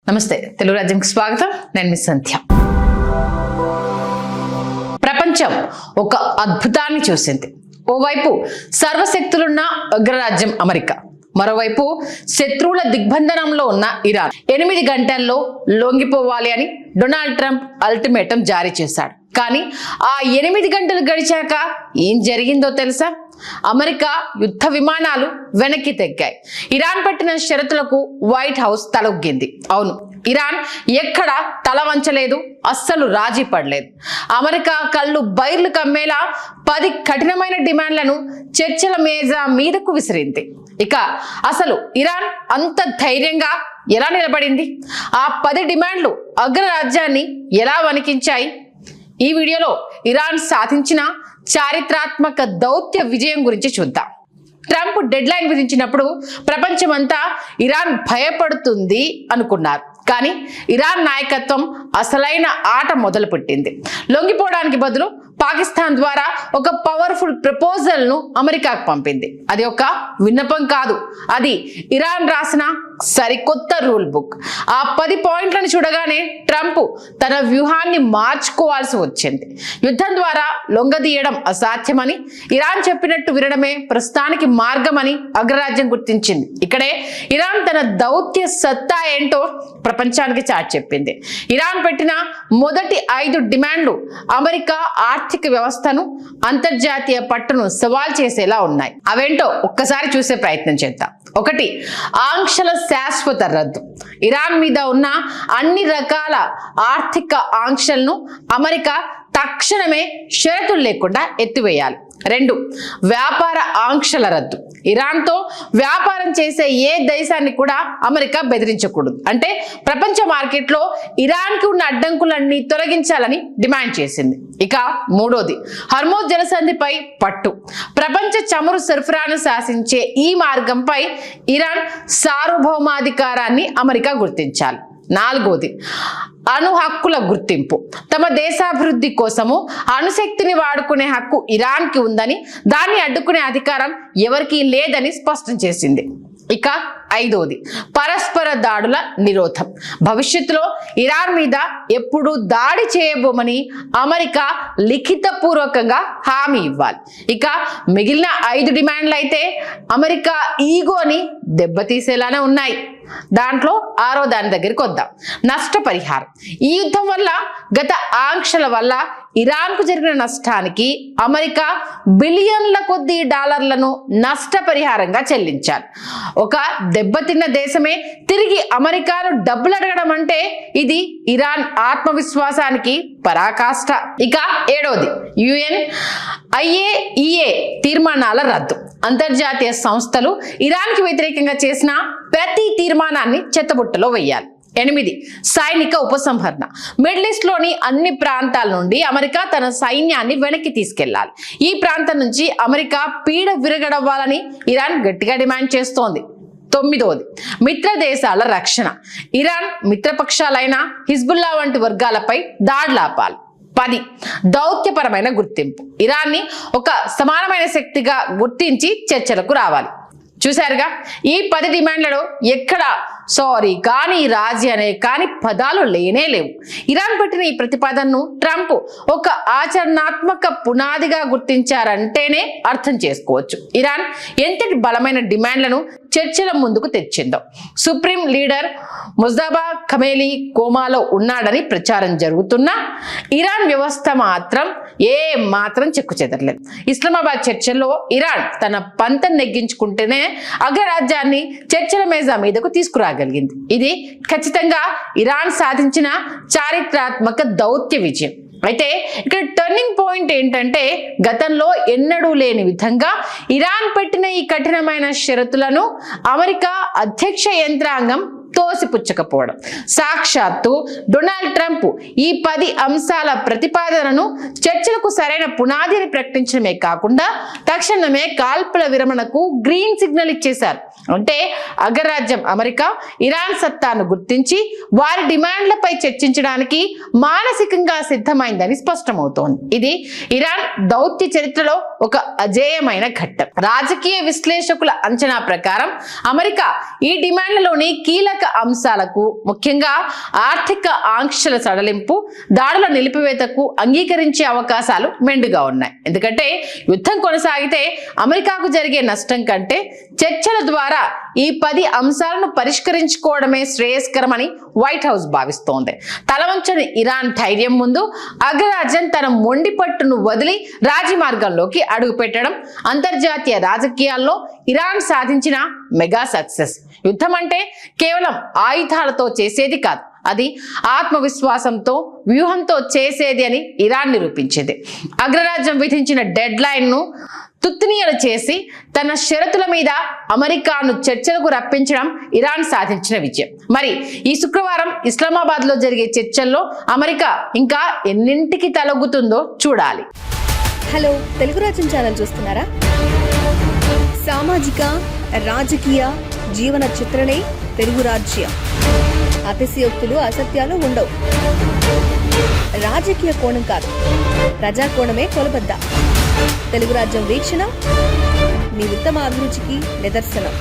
నమస్తే, తెలుగు రాజ్యంకి స్వాగతం. నేను మీ సంధ్య. ప్రపంచం ఒక అద్భుతాన్ని చూసింది. ఓవైపు సర్వశక్తులున్న అగ్రరాజ్యం అమెరికా, మరోవైపు శత్రువుల దిగ్బంధనంలో ఉన్న ఇరాన్ 8 గంటల్లో లొంగిపోవాలి అని డొనాల్డ్ ట్రంప్ అల్టిమేటం జారీ చేశాడు. కానీ ఆ 8 గంటలు గడిచాక ఏం జరిగిందో తెలుసా? అమెరికా యుద్ధ విమానాలు వెనక్కి తగ్గాయి. ఇరాన్ పెట్టిన షరతులకు వైట్ హౌస్ తలొగ్గింది. అవును, ఇరాన్ ఎక్కడ తల వంచలేదు, అస్సలు రాజీ పడలేదు. అమెరికా కళ్ళు బైర్లు కమ్మేలా 10 కఠినమైన డిమాండ్లను చర్చల మేజా మీదకు విసిరింది. ఇక అసలు ఇరాన్ అంత ధైర్యంగా ఎలా నిలబడింది? ఆ 10 డిమాండ్లు అగ్రరాజ్యాన్ని ఎలా వణికించాయి? ఈ వీడియోలో ఇరాన్ సాధించిన చారిత్రాత్మక దౌత్య విజయం గురించి చూద్దాం. ట్రంప్ డెడ్ లైన్ విధించినప్పుడు ప్రపంచమంతా ఇరాన్ భయపడుతుంది అనుకున్నారు. కానీ ఇరాన్ నాయకత్వం అసలైన ఆట మొదలుపెట్టింది. లొంగిపోవడానికి బదులు పాకిస్తాన్ ద్వారా ఒక పవర్ఫుల్ ప్రపోజల్ ను అమెరికాకు పంపింది. అది ఒక విన్నపం కాదు, అది ఇరాన్ రాసిన సరికొత్త రూల్ బుక్. ఆ 10 పాయింట్లను చూడగానే ట్రంప్ తన వ్యూహాన్ని మార్చుకోవాల్సి వచ్చింది. యుద్ధం ద్వారా లొంగదీయడం అసాధ్యమని, ఇరాన్ చెప్పినట్టు వినడమే ప్రస్తుతానికి మార్గమని అగ్రరాజ్యం గుర్తించింది. ఇక్కడే ఇరాన్ తన దౌత్య సత్తా ఏంటో ప్రపంచానికి చాటి చెప్పింది. ఇరాన్ పెట్టిన మొదటి 5 డిమాండ్లు అమెరికా ఆర్థిక వ్యవస్థను, అంతర్జాతీయ పట్టును సవాల్ చేసేలా ఉన్నాయి. అవేంటో ఒక్కసారి చూసే ప్రయత్నం చేద్దాం. 1. ఆంక్షల శాశ్వత రద్దు. ఇరాన్ మీద ఉన్న అన్ని రకాల ఆర్థిక ఆంక్షలను అమెరికా తక్షణమే షరతులు లేకుండా ఎత్తివేయాలి. 2. వ్యాపార ఆంక్షల రద్దు. ఇరాన్తో వ్యాపారం చేసే ఏ దేశాన్ని కూడా అమెరికా బెదిరించకూడదు. అంటే ప్రపంచ మార్కెట్లో ఇరాన్కి ఉన్న అడ్డంకులన్నీ తొలగించాలని డిమాండ్ చేసింది. ఇక 3. హర్మోజ్ జలసంధిపై పట్టు. ప్రపంచ చమురు సరఫరాను శాసించే ఈ మార్గంపై ఇరాన్ సార్వభౌమాధికారాన్ని అమెరికా గుర్తించాలి. 4. అణు హక్కుల గుర్తింపు. తమ దేశాభివృద్ధి కోసము అణుశక్తిని వాడుకునే హక్కు ఇరాన్కి ఉందని, దాన్ని అడ్డుకునే అధికారం ఎవరికీ లేదని స్పష్టం చేసింది. ఇక 5. పరస్పర దాడుల నిరోధం. భవిష్యత్తులో ఇరాన్ మీద ఎప్పుడు దాడి చేయబోమని అమెరికా లిఖితపూర్వకంగా హామీ ఇవ్వాలి. ఇక మిగిలిన 5 డిమాండ్లు అయితే అమెరికా ఈగోని దెబ్బతీసేలానే ఉన్నాయి. దాంట్లో 6వ దాని దగ్గరికి వద్దాం. నష్టపరిహారం. ఈ యుద్ధం వల్ల, గత ఆంక్షల వల్ల ఇరాన్కు జరిగిన నష్టానికి అమెరికా బిలియన్ల కొద్దీ డాలర్లను నష్టపరిహారంగా చెల్లించాలి. ఒక దెబ్బతిన్న దేశమే తిరిగి అమెరికాను డబ్బులు అడగడం అంటే ఇది ఇరాన్ ఆత్మవిశ్వాసానికి పరాకాష్ట. ఇక 7. UN IAEA తీర్మానాల రద్దు. అంతర్జాతీయ సంస్థలు ఇరాన్కి వ్యతిరేకంగా చేసిన ప్రతి తీర్మానాన్ని చెత్తబుట్టలో వేయాలి. 8. సైనిక ఉపసంహరణ. మిడిల్ ఈస్ట్ లోని అన్ని ప్రాంతాల నుండి అమెరికా తన సైన్యాన్ని వెనక్కి తీసుకెళ్లాలి. ఈ ప్రాంతం నుంచి అమెరికా పీడ విరగడవ్వాలని ఇరాన్ గట్టిగా డిమాండ్ చేస్తోంది. 9. మిత్ర దేశాల రక్షణ. ఇరాన్ మిత్రపక్షాలైన హిజ్బుల్లా వంటి వర్గాలపై దాడులాపాలి. 10. దౌత్యపరమైన గుర్తింపు. ఇరాన్ని ఒక సమానమైన శక్తిగా గుర్తించి చర్చలకు రావాలి. చూశారుగా, ఈ 10 డిమాండ్లలో ఎక్కడ సారీ కానీ, రాజీ అనే కానీ పదాలు లేనే లేవు. ఇరాన్ పెట్టిన ఈ ప్రతిపాదనను ట్రంప్ ఒక ఆచరణాత్మక పునాదిగా గుర్తించారంటేనే అర్థం చేసుకోవచ్చు ఇరాన్ ఎంతటి బలమైన డిమాండ్లను చర్చల ముందుకు తెచ్చిందో. సుప్రీం లీడర్ ముజ్తబా ఖమేనీ కోమాలో ఉన్నాడని ప్రచారం జరుగుతున్నా ఇరాన్ వ్యవస్థ మాత్రం చెక్కు చెదరలేదు. ఇస్లామాబాద్ చర్చల్లో ఇరాన్ తన పంతం నెగ్గించుకుంటేనే అగ్రరాజ్యాన్ని చర్చల మేజా మీదకు తీసుకురాగలిగింది. ఇది ఖచ్చితంగా ఇరాన్ సాధించిన చారిత్రాత్మక దౌత్య విజయం. అయితే ఇక్కడ టర్నింగ్ పాయింట్ ఏంటంటే, గతంలో ఎన్నడూ లేని విధంగా ఇరాన్ పెట్టిన ఈ కఠినమైన షరతులను అమెరికా అధ్యక్ష యంత్రాంగం తోసిపుచ్చకపోవడం. సాక్షాత్తు డొనాల్డ్ ట్రంప్ ఈ 10 అంశాల ప్రతిపాదనను చర్చలకు సరైన పునాదిని ప్రకటించడమే కాకుండా తక్షణమే కాల్పుల విరమణకు గ్రీన్ సిగ్నల్ ఇచ్చేశారు. అంటే అగ్రరాజ్యం అమెరికా ఇరాన్ సత్తాను గుర్తించి వారి డిమాండ్లపై చర్చించడానికి మానసికంగా సిద్ధమైందని స్పష్టమవుతోంది. ఇది ఇరాన్ దౌత్య చరిత్రలో ఒక అజేయమైన ఘట్టం. రాజకీయ విశ్లేషకుల అంచనా ప్రకారం అమెరికా ఈ డిమాండ్లలోని కీలక అంశాలకు, ముఖ్యంగా ఆర్థిక ఆంక్షల సడలింపు, దాడుల నిలిపివేతకు అంగీకరించే అవకాశాలు మెండుగా ఉన్నాయి. ఎందుకంటే యుద్ధం కొనసాగితే అమెరికాకు జరిగే నష్టం కంటే చర్చల ద్వారా ఈ 10 అంశాలను పరిష్కరించుకోవడమే శ్రేయస్కరమని వైట్ హౌస్ భావిస్తోంది. తలవంచని ఇరాన్ ధైర్యం ముందు అగ్రరాజ్యం తన మొండి పట్టును వదిలి రాజీ మార్గంలోకి అడుగుపెట్టడం అంతర్జాతీయ రాజకీయాల్లో ఇరాన్ సాధించిన మెగా సక్సెస్. యుద్ధం అంటే కేవలం ఆయుధాలతో చేసేది కాదు, అది ఆత్మవిశ్వాసంతో, వ్యూహంతో చేసేది అని ఇరాన్ నిరూపించింది. అగ్రరాజ్యం విధించిన డెడ్ లైన్ ను తుత్నీయలు చేసి తన షరతుల మీద అమెరికాను చర్చలకు రప్పించడం ఇరాన్ సాధించిన విజయం. మరి ఈ శుక్రవారం ఇస్లామాబాద్ లో జరిగే చర్చల్లో అమెరికా ఇంకా ఎన్నింటికి తలొగ్గుతుందో చూడాలి. హలో, తెలుగు రాజ్యం ఛానల్ చూస్తున్నారా? సామాజిక, రాజకీయ, జీవన చిత్రణే తెలుగు రాజ్యం. అతిశయోక్తులు, అసత్యాలు ఉండవు. రాజకీయ కోణం కాదు, ప్రజా కోణమే కొలబద్ద. తెలుగు రాజ్యం వీక్షణ మీ ఉత్తమ అభిరుచికి నిదర్శనం.